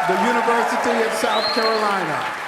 the University of South Carolina.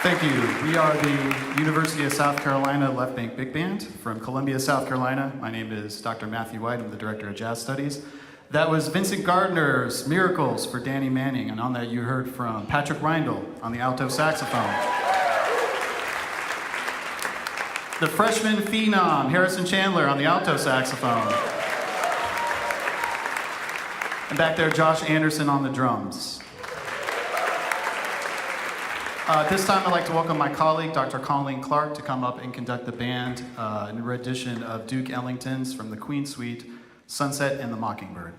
Thank you. We are the University of South Carolina Left Bank Big Band from Columbia, South Carolina. My name is Dr. Matthew White. I'm the Director of Jazz Studies. That was Vincent Gardner's Miracles for Danny Manning, and on that you heard from Patrick Reindl on the alto saxophone. The freshman phenom, Harrison Chandler on the alto saxophone. And back there, Josh Anderson on the drums. At this time, I'd like to welcome my colleague, Dr. Colleen Clark, to come up and conduct the band in a rendition of Duke Ellington's from the Queen Suite, Sunset and the Mockingbird.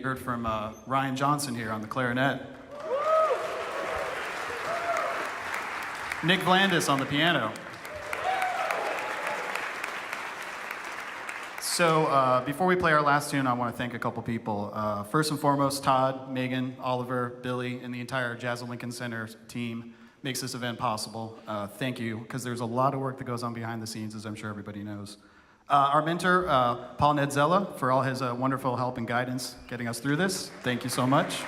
Heard from Ryan Johnson here on the clarinet. Nick Vlandis on the piano. So before we play our last tune, I want to thank a couple people. First and foremost, Todd, Megan, Oliver, Billy, and the entire Jazz at Lincoln Center team makes this event possible. Thank you, because there's a lot of work that goes on behind the scenes, as I'm sure everybody knows. Our mentor, Paul Nedzella, for all his wonderful help and guidance getting us through this. Thank you so much.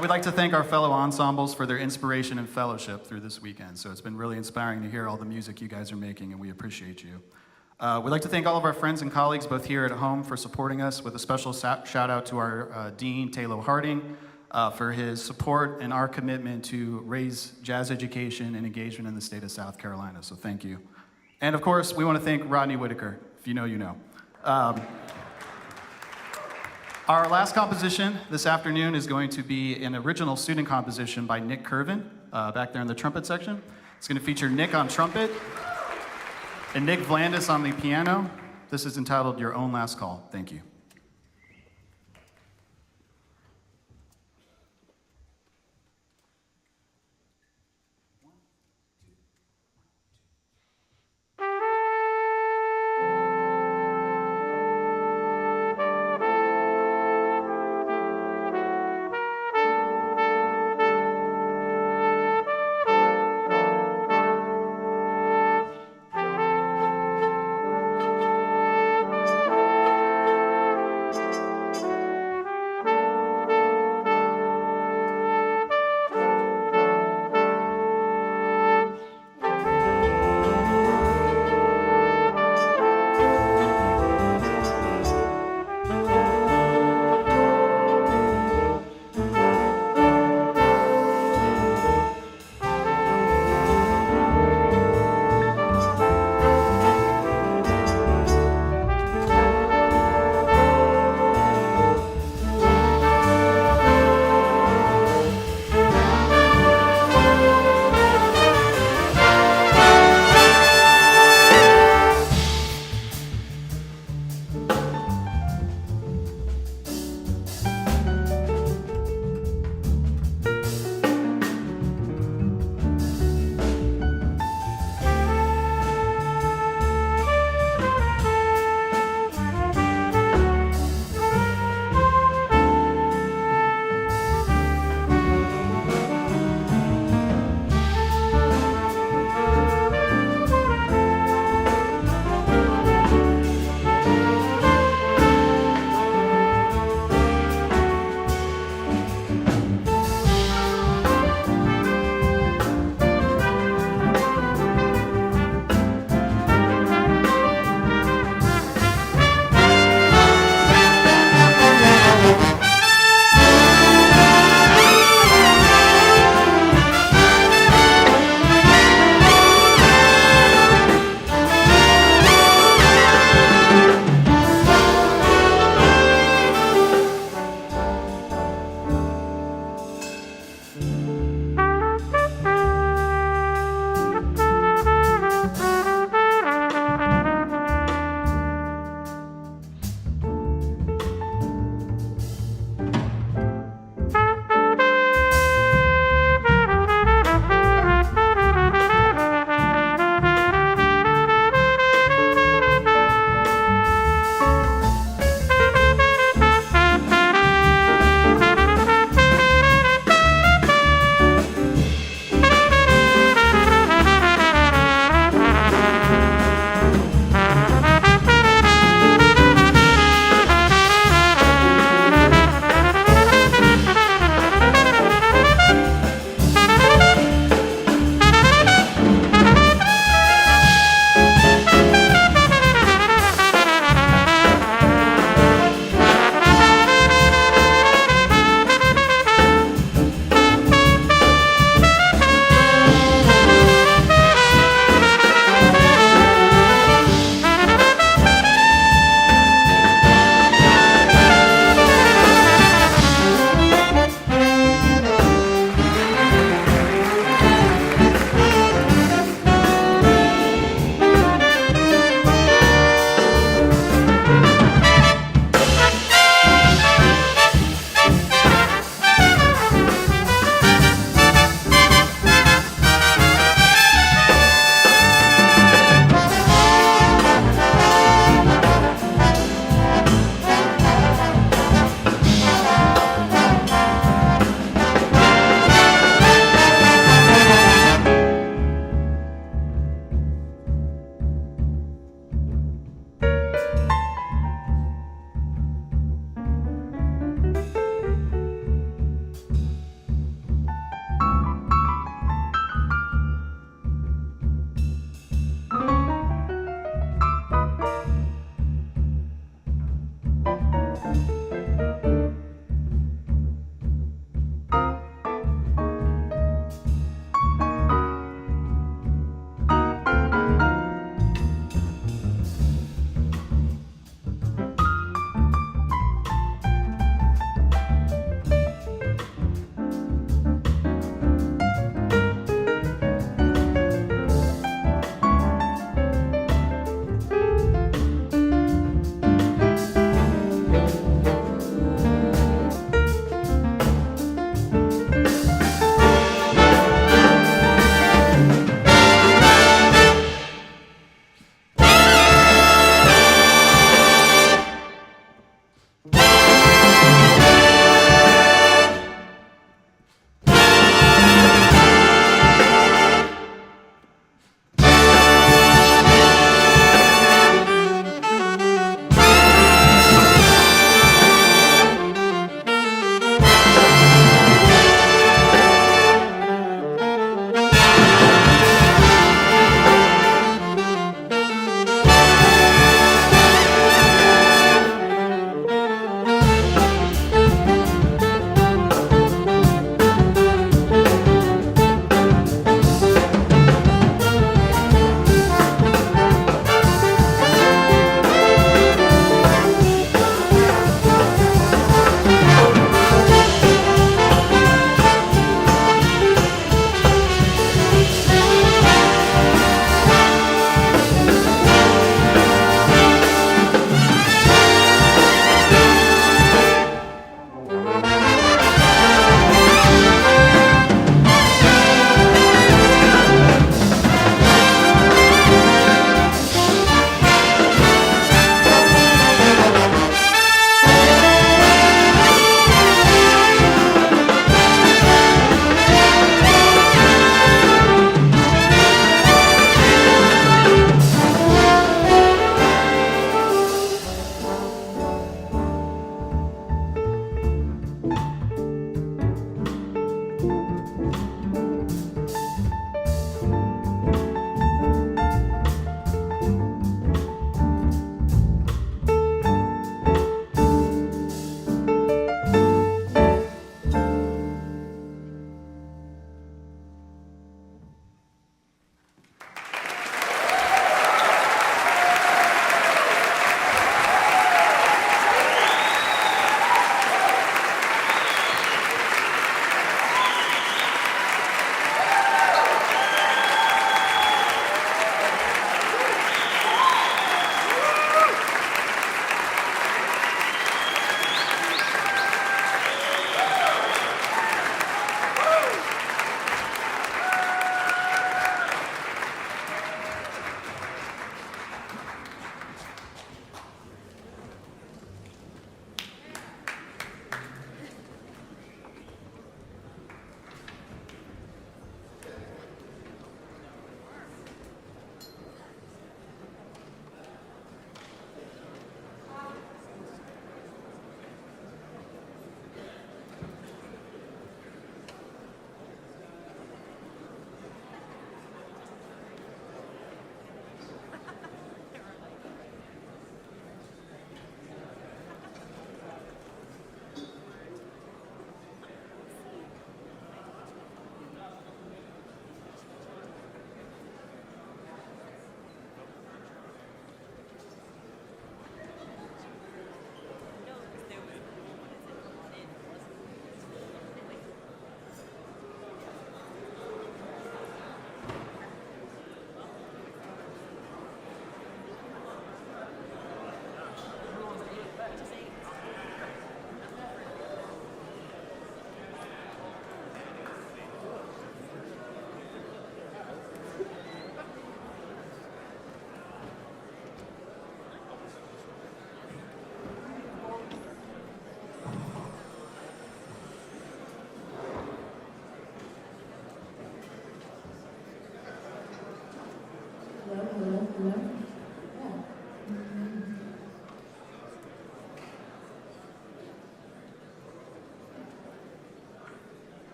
We'd like to thank our fellow ensembles for their inspiration and fellowship through this weekend. So it's been really inspiring to hear all the music you guys are making, and we appreciate you. We'd like to thank all of our friends and colleagues, both here at home, for supporting us, with a special shout out to our Dean, Taylor Harding, for his support and our commitment to raise jazz education and engagement in the state of South Carolina. So thank you. And of course, we want to thank Rodney Whitaker. If you know, you know. Our last composition this afternoon is going to be an original student composition by Nick Curvin, back there in the trumpet section. It's going to feature Nick on trumpet and Nick Vlandis on the piano. This is entitled Your Own Last Call. Thank you.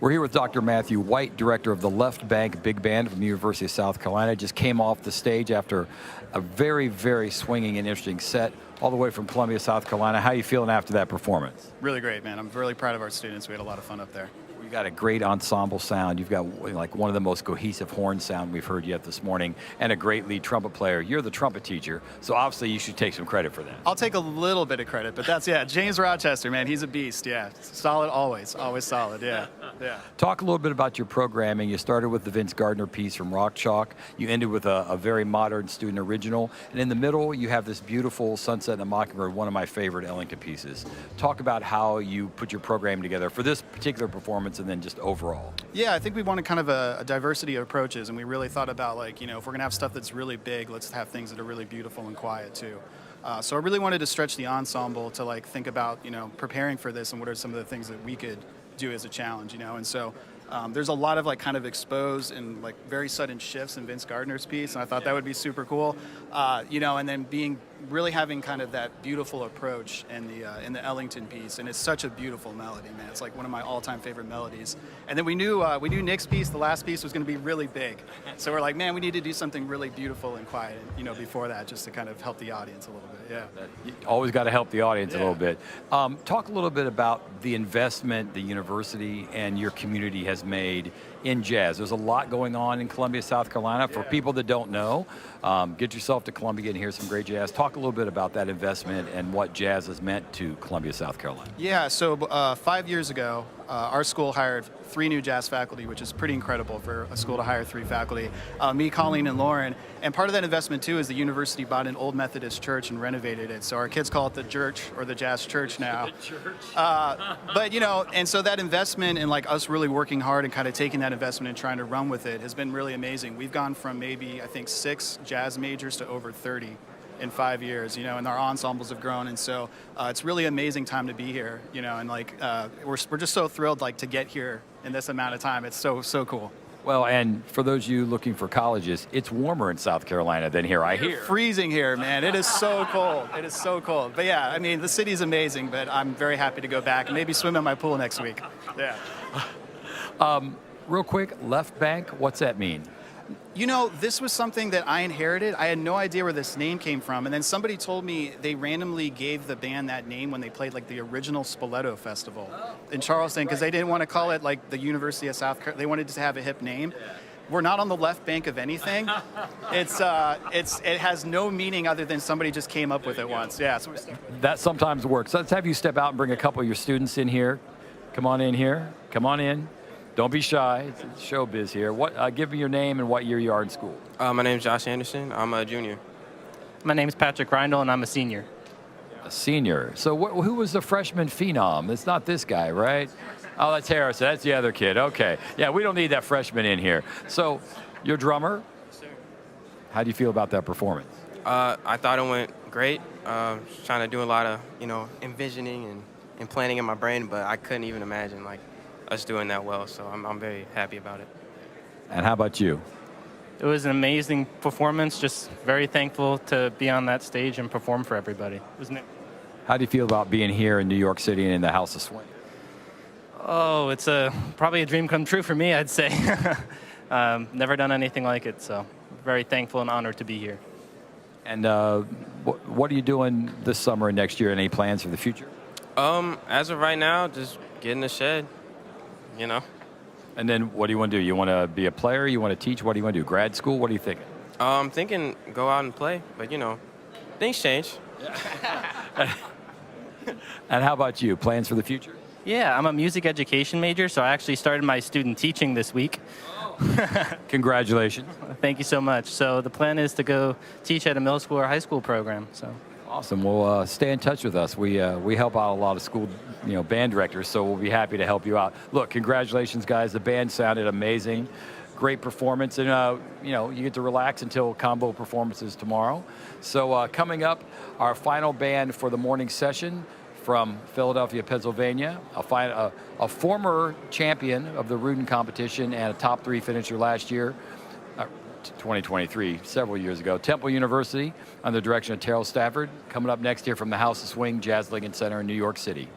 We're here with Dr. Matthew White, director of the Left Bank Big Band from the University of South Carolina. Just came off the stage after a very, very swinging and interesting set all the way from Columbia, South Carolina. How are you feeling after that performance? Really great, man. I'm really proud of our students. We had a lot of fun up there. You've got a great ensemble sound. You've got like one of the most cohesive horn sound we've heard yet this morning, and a great lead trumpet player. You're the trumpet teacher, so obviously you should take some credit for that. I'll take a little bit of credit, but that's, yeah, James Rochester, man, he's a beast, yeah. Solid always solid, yeah. Talk a little bit about your programming. You started with the Vince Gardner piece from Rock Chalk. You ended with a very modern student original. And in the middle, you have this beautiful Sunset and the Mockingbird, one of my favorite Ellington pieces. Talk about how you put your program together for this particular performance and then just overall. Yeah, I think we wanted kind of a diversity of approaches, and we really thought about, like, you know, if we're going to have stuff that's really big, let's have things that are really beautiful and quiet too. So I really wanted to stretch the ensemble to, like, think about, you know, preparing for this and what are some of the things that we could do as a challenge, you know. And so there's a lot of, like, kind of exposed and, like, very sudden shifts in Vince Gardner's piece, and I thought that would be super cool, you know. And then really having kind of that beautiful approach in the Ellington piece, and it's such a beautiful melody, man. It's like one of my all-time favorite melodies. And then we knew Nick's piece, the last piece, was going to be really big, so we're like, man, we need to do something really beautiful and quiet, you know, before that, just to kind of help the audience a little bit. Yeah. You always got to help the audience a little bit. Talk a little bit about the investment the university and your community has made in jazz. There's a lot going on in Columbia, South Carolina. For people that don't know, get yourself to Columbia and hear some great jazz. Talk a little bit about that investment and what jazz has meant to Columbia, South Carolina. Yeah, so 5 years ago, our school hired 3 new jazz faculty, which is pretty incredible for a school to hire 3 faculty, me, Colleen, and Lauren. And part of that investment, too, is the university bought an old Methodist church and renovated it. So our kids call it the church, or the jazz church now. The church. But, you know, and so that investment and, like, us really working hard and kind of taking that investment and trying to run with it has been really amazing. We've gone from maybe, I think, 6 jazz majors to over 30 in 5 years, you know, and our ensembles have grown, and so it's really amazing time to be here, you know, and, like, we're just so thrilled, like, to get here in this amount of time. It's so cool. Well, and for those of you looking for colleges, it's warmer in South Carolina than here, I hear. Freezing here, man. It is so cold. It is so cold. But yeah, I mean, the city's amazing, but I'm very happy to go back and maybe swim in my pool next week. Yeah. Real quick, Left Bank, what's that mean? You know, this was something that I inherited. I had no idea where this name came from. And then somebody told me they randomly gave the band that name when they played, like, the original Spoleto Festival in Charleston, because they didn't want to call it, like, the University of South Carolina. They wanted to have a hip name. We're not on the left bank of anything. It has no meaning other than somebody just came up with it once. Yeah. So that sometimes works. Let's have you step out and bring a couple of your students in here. Come on in here. Come on in. Don't be shy. It's showbiz here. Give me your name and what year you are in school. My name's Josh Anderson. I'm a junior. My name's Patrick Reindl, and I'm a senior. A senior. So who was the freshman phenom? It's not this guy, right? Oh, that's Harrison. That's the other kid. Okay. Yeah, we don't need that freshman in here. So you're a drummer? Yes, sir. How do you feel about that performance? I thought it went great. Trying to do a lot of, you know, envisioning and planning in my brain, but I couldn't even imagine, like, us doing that well, so I'm very happy about it. And how about you? It was an amazing performance, just very thankful to be on that stage and perform for everybody. How do you feel about being here in New York City and in the House of Swing? Oh, it's probably a dream come true for me, I'd say. Never done anything like it, so very thankful and honored to be here. And what are you doing this summer and next year? Any plans for the future? As of right now, just get in the shed, you know. And then what do you want to do? You want to be a player? You want to teach? What do you want to do? Grad school? What are you thinking? I'm thinking go out and play, but, you know, things change. And how about you? Plans for the future? Yeah, I'm a music education major, so I actually started my student teaching this week. Congratulations. Thank you so much. So the plan is to go teach at a middle school or high school program. So awesome. Well, stay in touch with us. We help out a lot of school, band directors, so we'll be happy to help you out. Look, congratulations, guys. The band sounded amazing. great performance, and you get to relax until combo performances tomorrow. So coming up, our final band for the morning session from Philadelphia, Pennsylvania, a former champion of the Rudin competition and a top 3 finisher last year, 2023, several years ago. Temple University, under the direction of Terrell Stafford. Coming up next here from the House of Swing Jazz Lincoln Center in New York City.